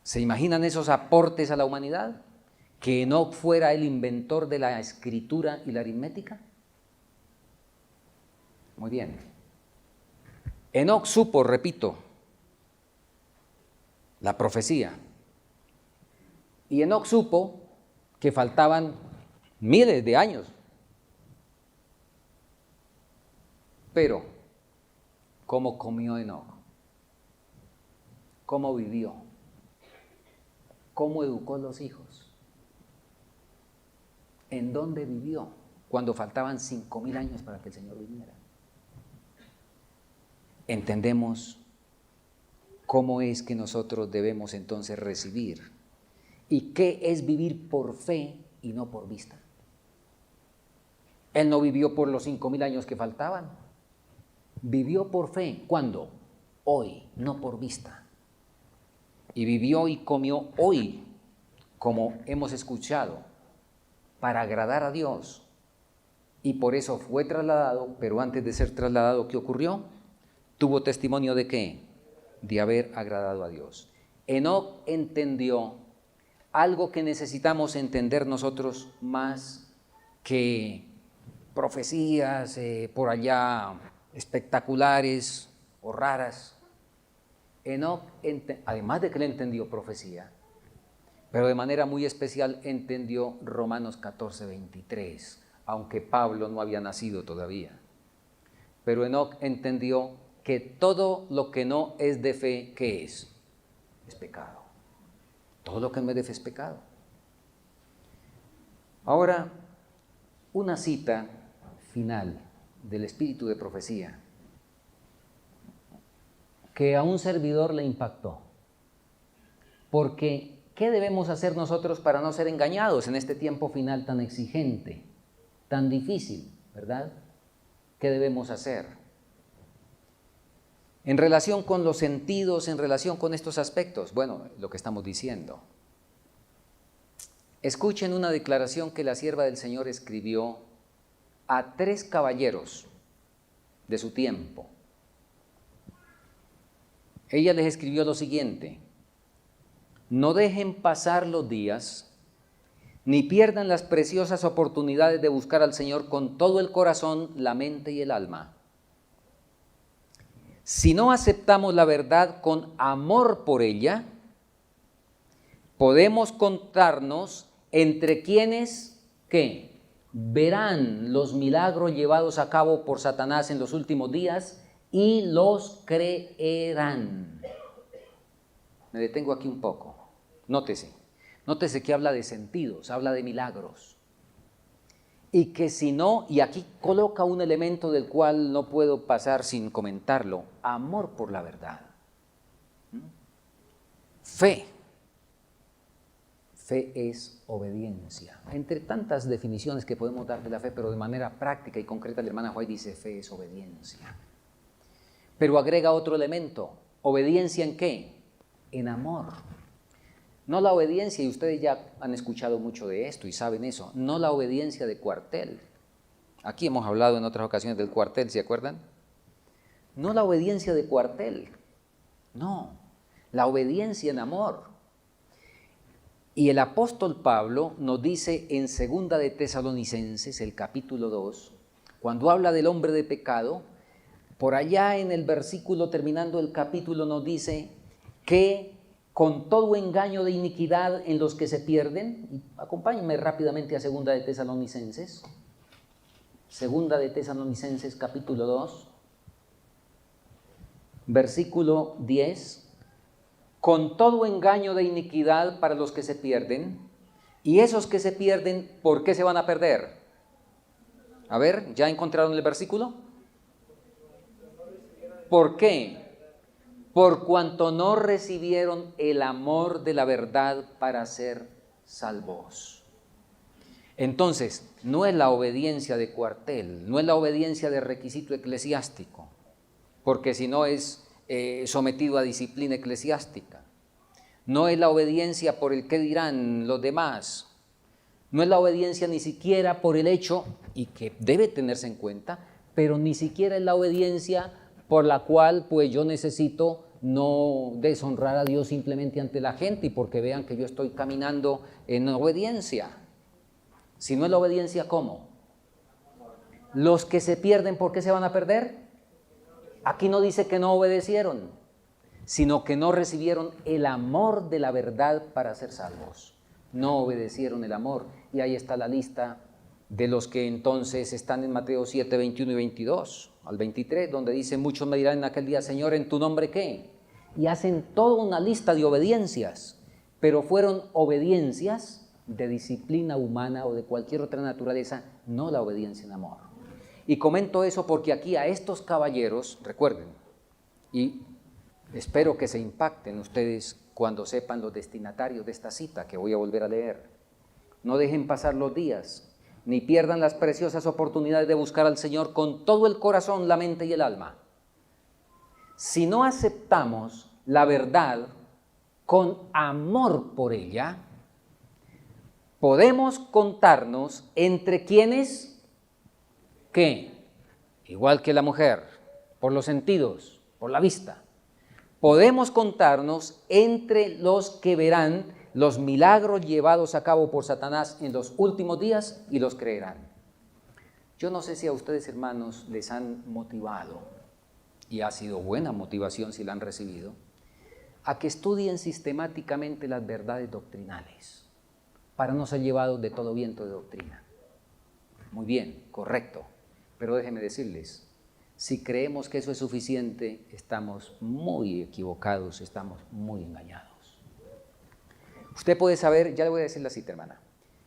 ¿Se imaginan esos aportes a la humanidad? ¿Que Enoc fuera el inventor de la escritura y la aritmética? Muy bien. Enoc supo, repito, la profecía. Y Enoc supo que faltaban miles de años. Pero, ¿cómo comió Enoc? ¿Cómo vivió? ¿Cómo educó a los hijos? ¿En dónde vivió cuando faltaban 5,000 años para que el Señor viniera? Entendemos cómo es que nosotros debemos entonces recibir y qué es vivir por fe y no por vista. Él no vivió por los 5,000 años que faltaban. Vivió por fe. ¿Cuándo? Hoy, no por vista. Y vivió y comió hoy, como hemos escuchado, para agradar a Dios. Y por eso fue trasladado, pero antes de ser trasladado, ¿qué ocurrió? ¿Tuvo testimonio de qué? De haber agradado a Dios. Enoc entendió algo que necesitamos entender nosotros más que profecías por allá espectaculares o raras. Enoc, además de que él entendió profecía, pero de manera muy especial entendió Romanos 14:23, aunque Pablo no había nacido todavía. Pero Enoc entendió que todo lo que no es de fe, ¿qué es? Es pecado. Todo lo que no es de fe es pecado. Ahora, una cita final del espíritu de profecía que a un servidor le impactó. Porque, ¿qué debemos hacer nosotros para no ser engañados en este tiempo final tan exigente, tan difícil, ¿verdad? ¿Qué debemos hacer? En relación con los sentidos, en relación con estos aspectos, bueno, lo que estamos diciendo. Escuchen una declaración que la sierva del Señor escribió a 3 caballeros de su tiempo. Ella les escribió lo siguiente: no dejen pasar los días, ni pierdan las preciosas oportunidades de buscar al Señor con todo el corazón, la mente y el alma. Si no aceptamos la verdad con amor por ella, podemos contarnos entre quienes, ¿qué? Verán los milagros llevados a cabo por Satanás en los últimos días y los creerán. Me detengo aquí un poco. Nótese que habla de sentidos, habla de milagros. Y que si no, y aquí coloca un elemento del cual no puedo pasar sin comentarlo: amor por la verdad. Fe. Fe es obediencia. Entre tantas definiciones que podemos dar de la fe, pero de manera práctica y concreta, la hermana White dice: fe es obediencia. Pero agrega otro elemento: ¿obediencia en qué? En amor. No la obediencia, y ustedes ya han escuchado mucho de esto y saben eso, no la obediencia de cuartel. Aquí hemos hablado en otras ocasiones del cuartel, ¿se acuerdan? No la obediencia de cuartel, no, la obediencia en amor. Y el apóstol Pablo nos dice en 2 de Tesalonicenses, el capítulo 2, cuando habla del hombre de pecado, por allá en el versículo terminando el capítulo nos dice que con todo engaño de iniquidad en los que se pierden. Y acompáñenme rápidamente a 2 de Tesalonicenses. 2 de Tesalonicenses capítulo 2, versículo 10. Con todo engaño de iniquidad para los que se pierden. Y esos que se pierden, ¿por qué se van a perder? A ver, ¿ya encontraron el versículo? ¿Por qué? Por cuanto no recibieron el amor de la verdad para ser salvos. Entonces, no es la obediencia de cuartel, no es la obediencia de requisito eclesiástico, porque si no es sometido a disciplina eclesiástica. No es la obediencia por el qué dirán los demás. No es la obediencia ni siquiera por el hecho, y que debe tenerse en cuenta, pero ni siquiera es la obediencia por la cual pues yo necesito no deshonrar a Dios simplemente ante la gente y porque vean que yo estoy caminando en obediencia. Si no es la obediencia, ¿cómo? Los que se pierden, ¿por qué se van a perder? Aquí no dice que no obedecieron, sino que no recibieron el amor de la verdad para ser salvos. No obedecieron el amor. Y ahí está la lista de los que entonces están en Mateo 7, 21 y 22 al 23, donde dice: muchos me dirán en aquel día: Señor, ¿en tu nombre qué? Y hacen toda una lista de obediencias, pero fueron obediencias de disciplina humana o de cualquier otra naturaleza, no la obediencia en amor. Y comento eso porque aquí a estos caballeros, recuerden, y espero que se impacten ustedes cuando sepan los destinatarios de esta cita que voy a volver a leer. No dejen pasar los días, ni pierdan las preciosas oportunidades de buscar al Señor con todo el corazón, la mente y el alma. Si no aceptamos la verdad con amor por ella, podemos contarnos entre quienes, ¿qué? Igual que la mujer, por los sentidos, por la vista. Podemos contarnos entre los que verán los milagros llevados a cabo por Satanás en los últimos días y los creerán. Yo no sé si a ustedes, hermanos, les han motivado, y ha sido buena motivación si la han recibido, a que estudien sistemáticamente las verdades doctrinales, para no ser llevados de todo viento de doctrina. Muy bien, correcto, pero déjenme decirles, si creemos que eso es suficiente, estamos muy equivocados, estamos muy engañados. Usted puede saber, ya le voy a decir la cita, hermana,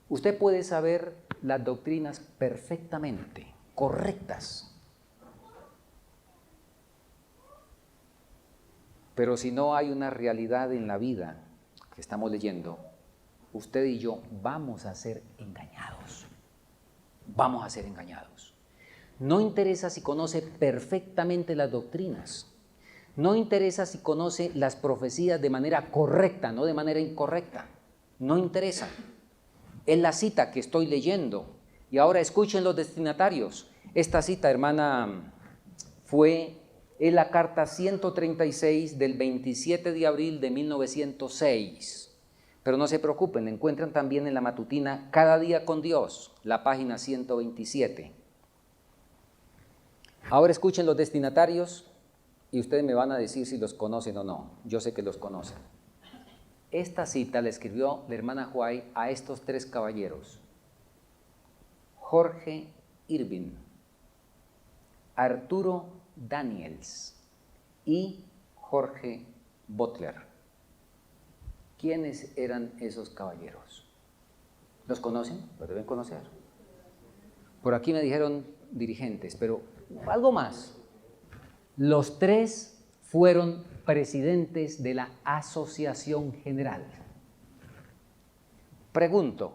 usted puede saber las doctrinas perfectamente, correctas, pero si no hay una realidad en la vida que estamos leyendo, usted y yo vamos a ser engañados. Vamos a ser engañados. No interesa si conoce perfectamente las doctrinas. No interesa si conoce las profecías de manera correcta, no de manera incorrecta. No interesa. Es la cita que estoy leyendo. Y ahora escuchen los destinatarios. Esta cita, hermana, es la carta 136 del 27 de abril de 1906. Pero no se preocupen, la encuentran también en la matutina Cada Día con Dios, la página 127. Ahora escuchen los destinatarios y ustedes me van a decir si los conocen o no. Yo sé que los conocen. Esta cita la escribió la hermana White a estos tres caballeros: Jorge Irving, Arturo Daniels y Jorge Butler. ¿Quiénes eran esos caballeros? ¿Los conocen? Los deben conocer. Por aquí me dijeron dirigentes, pero algo más. Los tres fueron presidentes de la Asociación General. Pregunto,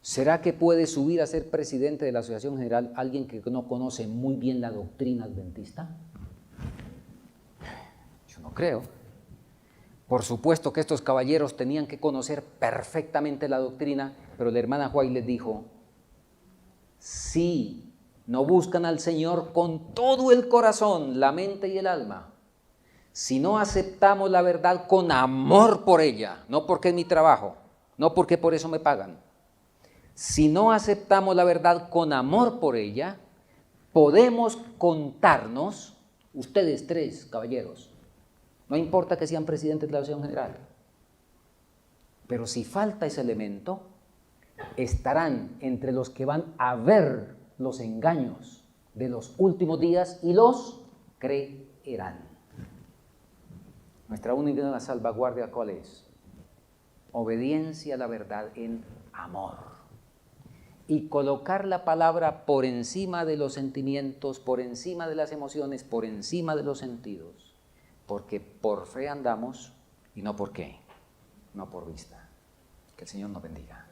¿será que puede subir a ser presidente de la Asociación General alguien que no conoce muy bien la doctrina adventista? Yo no creo. Por supuesto que estos caballeros tenían que conocer perfectamente la doctrina, pero la hermana White les dijo: si no buscan al Señor con todo el corazón, la mente y el alma, si no aceptamos la verdad con amor por ella, no porque es mi trabajo, no porque por eso me pagan, si no aceptamos la verdad con amor por ella, podemos contarnos, ustedes tres caballeros, no importa que sean presidentes de la Asociación General, pero si falta ese elemento, estarán entre los que van a ver los engaños de los últimos días y los creerán. Nuestra única salvaguardia, ¿cuál es? Obediencia a la verdad en amor. Y colocar la palabra por encima de los sentimientos, por encima de las emociones, por encima de los sentidos. Porque por fe andamos y no por qué, no por vista. Que el Señor nos bendiga.